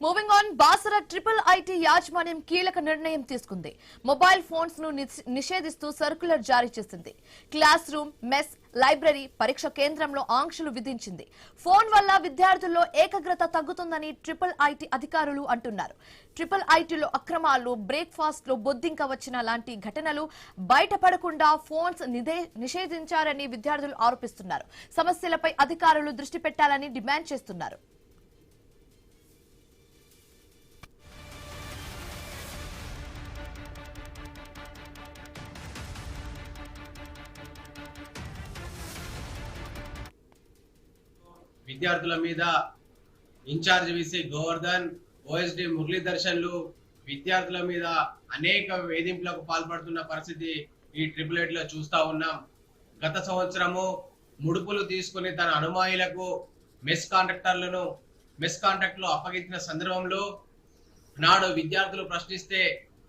Moving on, Basara triple IT యాజమాన్యం కీలక నిర్ణయం తీసుకుంది. మొబైల్ ఫోన్స్ ను నిషేధిస్తూ సర్క్యులర్ జారీ చేసింది. క్లాస్ రూమ్, మెస్, లైబ్రరీ, పరీక్ష కేంద్రంలో ఆంక్షలు విధించింది. ఫోన్ వల్ల విద్యార్థుల్లో ఏకాగ్రత తగ్గుతుందని ట్రిపుల్ ఐటీ అధికారులు అంటున్నారు. ట్రిపుల్ ఐటీలో అక్రమాలు, బ్రేక్ఫాస్ట్ లో బొద్దింక వచ్చిన లాంటి ఘటనలు బయటపడకుండా ఫోన్స్ నిషేధించారని విద్యార్థులు ఆరోపిస్తున్నారు. సమస్యలపై అధికారులు దృష్టి పెట్టాలని డిమాండ్ చేస్తున్నారు. విద్యార్థుల మీద ఇన్ఛార్జ్ విసి గోవర్ధన్, ఓఎస్డి మురళీధర్షన్లు విద్యార్థుల మీద అనేక వేధింపులకు పాల్పడుతున్న పరిస్థితి ఈ ట్రిపుల్ ఐటీ లో చూస్తా ఉన్నాం. గత సంవత్సరము ముడుపులు తీసుకుని తన అనుమాయులకు మెస్ కాంట్రాక్ట్ లో అప్పగించిన సందర్భంలో నాడు విద్యార్థులు ప్రశ్నిస్తే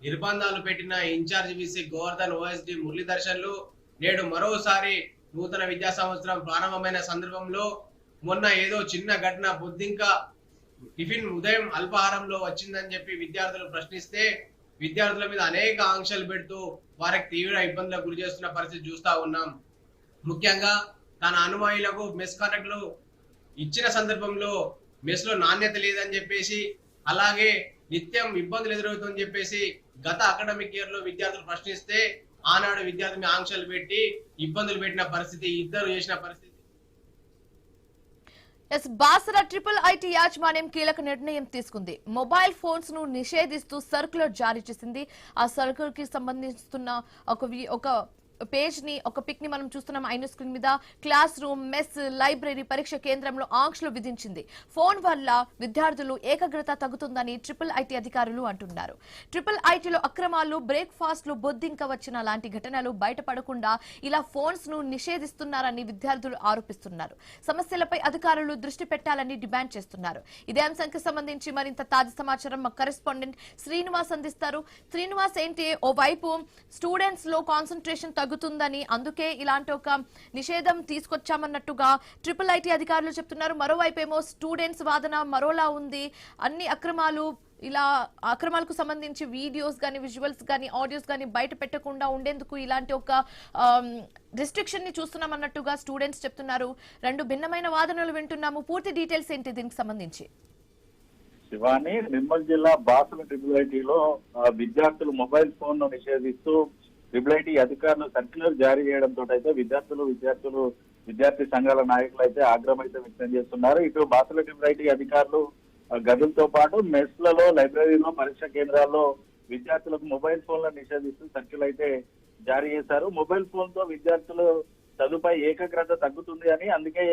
నిర్బంధాలు పెట్టిన ఇన్ఛార్జ్ విసి గోవర్ధన్, ఓఎస్డి మురళీధర్షన్లు నేడు మరోసారి నూతన విద్యా సంవత్సరం ప్రారంభమైన సందర్భంలో మొన్న ఏదో చిన్న ఘటన బొద్దింక టిఫిన్ ఉదయం అల్పాహారంలో వచ్చిందని చెప్పి విద్యార్థులు ప్రశ్నిస్తే విద్యార్థుల మీద అనేక ఆంక్షలు పెడుతూ వారికి తీవ్ర ఇబ్బందులకు గురి చేస్తున్న పరిస్థితి చూస్తా ఉన్నాం. ముఖ్యంగా తన అనుమాయులకు మెస్ కాంట్రాక్ట్లు ఇచ్చిన సందర్భంలో మెస్ లో నాణ్యత లేదని చెప్పేసి, అలాగే నిత్యం ఇబ్బందులు ఎదురవుతుందని చెప్పేసి గత అకాడమిక్ ఇయర్ లో విద్యార్థులు ప్రశ్నిస్తే ఆనాడు విద్యార్థులు ఆంక్షలు పెట్టి ఇబ్బందులు పెట్టిన పరిస్థితి, ఇద్దరు చేసిన పరిస్థితి. బాసర ట్రిపుల్ ఐటీ యాజమాన్యం కీలక నిర్ణయం తీసుకుంది. మొబైల్ ఫోన్స్ ను నిషేధిస్తూ సర్క్యులర్ జారీ చేసింది. ఆ సర్క్యులర్ కి సంబంధిస్తున్న ఒక పేజ్ ని, ఒక పిక్ ని మనం చూస్తున్నాం ఐ న్యూస్ స్క్రీన్ మీద. క్లాస్ రూమ్, మెస్, లైబ్రరీ, పరీక్ష కేంద్రంలో ఆంక్షలు విధించింది. ఫోన్ వల్ల విద్యార్థులు ఏకాగ్రత తగ్గుతుందని ట్రిపుల్ ఐటీ అధికారులు అంటున్నారు. ట్రిపుల్ ఐటీలో అక్రమాలు, బ్రేక్ఫాస్ట్ లో బొద్దింక వచ్చిన లాంటి ఘటనలు బయటపడకుండా ఇలా ఫోన్స్ ను నిషేధిస్తున్నారని విద్యార్థులు ఆరోపిస్తున్నారు. సమస్యలపై అధికారులు దృష్టి పెట్టాలని డిమాండ్ చేస్తున్నారు. ఇదే అంశానికి సంబంధించి మరింత తాజా సమాచారం మా కరెస్పాండెంట్ శ్రీనివాస్ అందిస్తారు. శ్రీనివాస్, ఏంటి ఓవైపు స్టూడెంట్స్ లో కాన్సన్ట్రేషన్ తగ్గుతుందని అందుకే ఇలాంటి ఒక నిషేధం తీసుకొచ్చామన్నట్టుగా ట్రిపుల్ ఐటీ అధికారులు చెప్తున్నారు. మరోవైపు ఏమో స్టూడెంట్స్ వాదన మరోలా ఉంది. అన్ని అక్రమాలకు సంబంధించి వీడియోస్ గానీ, విజువల్స్ గానీ, ఆడియోస్ గానీ బయట పెట్టకుండా ఉండేందుకు ఇలాంటి ఒక రిస్ట్రిక్షన్ ని చూస్తున్నామన్నట్టుగా స్టూడెంట్స్ చెప్తున్నారు. రెండు భిన్నమైన వాదనలు వింటున్నాము. పూర్తి డీటెయిల్స్ ఏంటి దీనికి సంబంధించి? శివాని, నిర్మల్ జిల్లా బాసర ట్రిపుల్ ఐటీలో విద్యార్థులు మొబైల్ ఫోన్ ను నిషేధిస్తూ ట్రిపుల్ ఐటీ అధికారులు సర్క్యులర్ జారీ చేయడంతో అయితే విద్యార్థి సంఘాల నాయకులు అయితే ఆగ్రహం అయితే వ్యక్తం చేస్తున్నారు. ఇటు బాసర ట్రిపుల్ ఐటీ అధికారులు గదులతో పాటు మెస్లలో, లైబ్రరీలో, పరీక్ష కేంద్రాల్లో విద్యార్థులకు మొబైల్ ఫోన్లను నిషేధిస్తూ సర్క్యులర్ అయితే జారీ చేశారు. మొబైల్ ఫోన్ తో విద్యార్థులు చదువుపై ఏకాగ్రత తగ్గుతుంది అని, అందుకే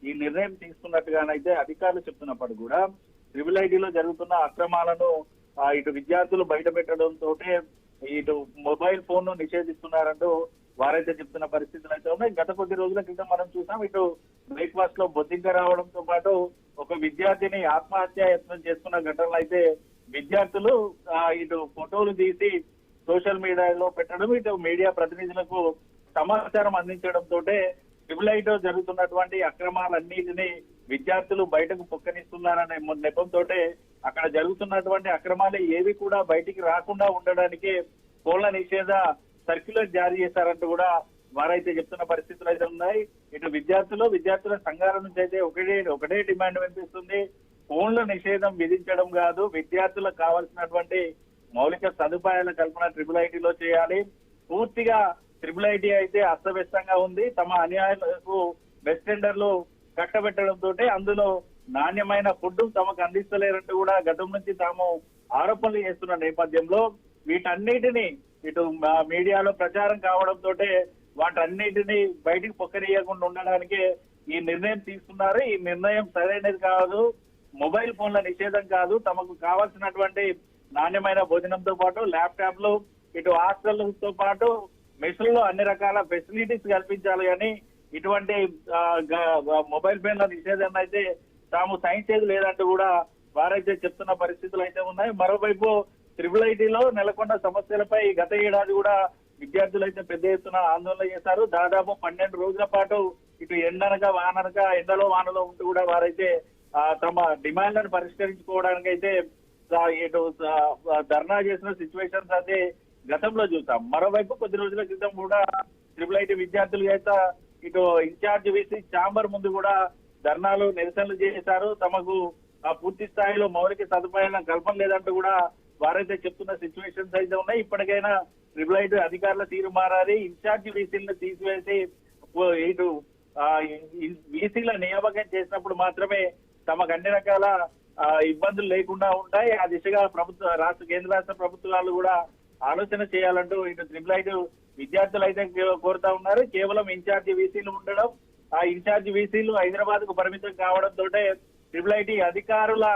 ఈ నిర్ణయం తీసుకున్నట్టుగానైతే అధికారులు చెప్తున్నప్పుడు కూడా ట్రిపుల్ ఐటీలో జరుగుతున్న అక్రమాలను ఇటు విద్యార్థులు బయట పెట్టడంతో ఇటు మొబైల్ ఫోన్ ను నిషేధిస్తున్నారంటూ వారైతే చెప్తున్న పరిస్థితులు అయితే ఉన్నాయి. గత కొద్ది రోజుల క్రితం మనం చూసాం, ఇటు బ్రేక్ఫాస్ట్ లో బొద్దింక రావడంతో పాటు ఒక విద్యార్థిని ఆత్మహత్య యత్నం చేసుకున్న ఘటనలు అయితే విద్యార్థులు ఇటు ఫోటోలు తీసి సోషల్ మీడియాలో పెట్టడం, ఇటు మీడియా ప్రతినిధులకు సమాచారం అందించడంతో ట్రిపుల్ ఐటీలో జరుగుతున్నటువంటి అక్రమాలన్నిటినీ విద్యార్థులు బయటకు పొక్కనిస్తున్నారనే నెపంతో అక్కడ జరుగుతున్నటువంటి అక్రమాలు ఏవి కూడా బయటికి రాకుండా ఉండడానికి ఫోన్ల నిషేధ సర్క్యులర్ జారీ చేశారంటూ కూడా వారైతే చెప్తున్న పరిస్థితులు అయితే ఉన్నాయి. ఇటు విద్యార్థుల సంఘాల నుంచి అయితే ఒకటే డిమాండ్ వినిపిస్తుంది. ఫోన్ల నిషేధం విధించడం కాదు, విద్యార్థులకు కావాల్సినటువంటి మౌలిక సదుపాయాల కల్పన ట్రిపుల్ ఐటీలో చేయాలి. పూర్తిగా ట్రిపుల్ ఐటీ అయితే అస్తవ్యస్తంగా ఉంది. తమ అన్యాయాలకు బెస్ట్ టెండర్లు కట్టబెట్టడంతో అందులో నాణ్యమైన ఫుడ్ తమకు అందిస్తలేరంటూ కూడా గతం నుంచి తాము ఆరోపణలు చేస్తున్న నేపథ్యంలో వీటన్నిటిని ఇటు మీడియాలో ప్రచారం కావడంతో వాటన్నిటిని బయటికి పొక్కనీయకుండా ఉండడానికి ఈ నిర్ణయం తీసుకున్నారు. ఈ నిర్ణయం సరైనది కాదు, మొబైల్ ఫోన్ల నిషేధం కాదు, తమకు కావాల్సినటువంటి నాణ్యమైన భోజనంతో పాటు ల్యాప్టాప్లు, ఇటు హాస్టల్తో పాటు మెస్లలో అన్ని రకాల ఫెసిలిటీస్ కల్పించాలి అని, ఇటువంటి మొబైల్ ఫోన్ల నిషేధాన్ని అయితే తాము సహించేది లేదంటూ కూడా వారైతే చెప్తున్న పరిస్థితులు అయితే ఉన్నాయి. మరోవైపు ట్రిపుల్ ఐటీలో నెలకొన్న సమస్యలపై గత ఏడాది కూడా విద్యార్థులు అయితే పెద్ద ఎత్తున ఆందోళన చేశారు. దాదాపు 12 రోజుల పాటు ఇటు ఎండనక వాననక ఎండలో వానలో ఉంటూ కూడా వారైతే తమ డిమాండ్లను పరిష్కరించుకోవడానికి అయితే ఇటు ధర్నా చేసిన సిచ్యువేషన్స్ అయితే గతంలో చూసాం. మరోవైపు కొద్ది రోజుల క్రితం కూడా IIIT విద్యార్థులు అయితే ఇటు ఇన్ఛార్జ్ వీసీ ఛాంబర్ ముందు కూడా ధర్నాలు నిరసనలు చేశారు. తమకు పూర్తి స్థాయిలో మౌలిక సదుపాయాల కల్పన లేదంటూ కూడా వారైతే చెప్తున్న సిచ్యువేషన్స్ అయితే ఉన్నాయి. ఇప్పటికైనా IIIT అధికారుల తీరు మారాలి, ఇన్ఛార్జ్ వీసీలను తీసివేసి ఇటు వీసీల నియామకం చేసినప్పుడు మాత్రమే తమకు అన్ని రకాల ఇబ్బందులు లేకుండా ఉంటాయి. ఆ దిశగా కేంద్ర రాష్ట్ర ప్రభుత్వాలు కూడా ఆలోచన చేయాలంటూ ఇటు IIIT విద్యార్థులు అయితే కోరుతా ఉన్నారు. కేవలం ఇన్ఛార్జి వీసీలు ఉండడం, ఆ ఇన్ఛార్జి వీసీలు హైదరాబాద్ కు పరిమితం కావడంతో IIIT అధికారుల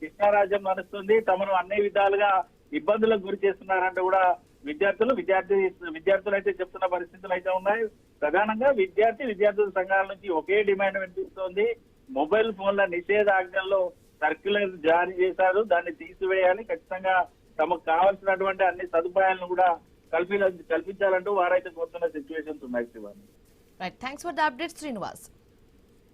ఇష్టారాజ్యం నడుస్తుంది, తమను అన్ని విధాలుగా ఇబ్బందులకు గురి చేస్తున్నారంటూ కూడా విద్యార్థులు అయితే చెప్తున్న పరిస్థితులు అయితే ఉన్నాయి. ప్రధానంగా విద్యార్థుల సంఘాల నుంచి ఒకే డిమాండ్ వినిపిస్తోంది. మొబైల్ ఫోన్ల నిషేధాజ్ఞల్లో సర్క్యులర్ జారీ చేశారు, దాన్ని తీసివేయాలి, ఖచ్చితంగా తమకు కావాల్సినటువంటి అన్ని సదుపాయాలను కూడా కల్పించాలంటూ వారైతే కోరుతున్న సిచ్యువేషన్స్ ఉన్నాయి. Shivani, right, thanks for the update Srinivas.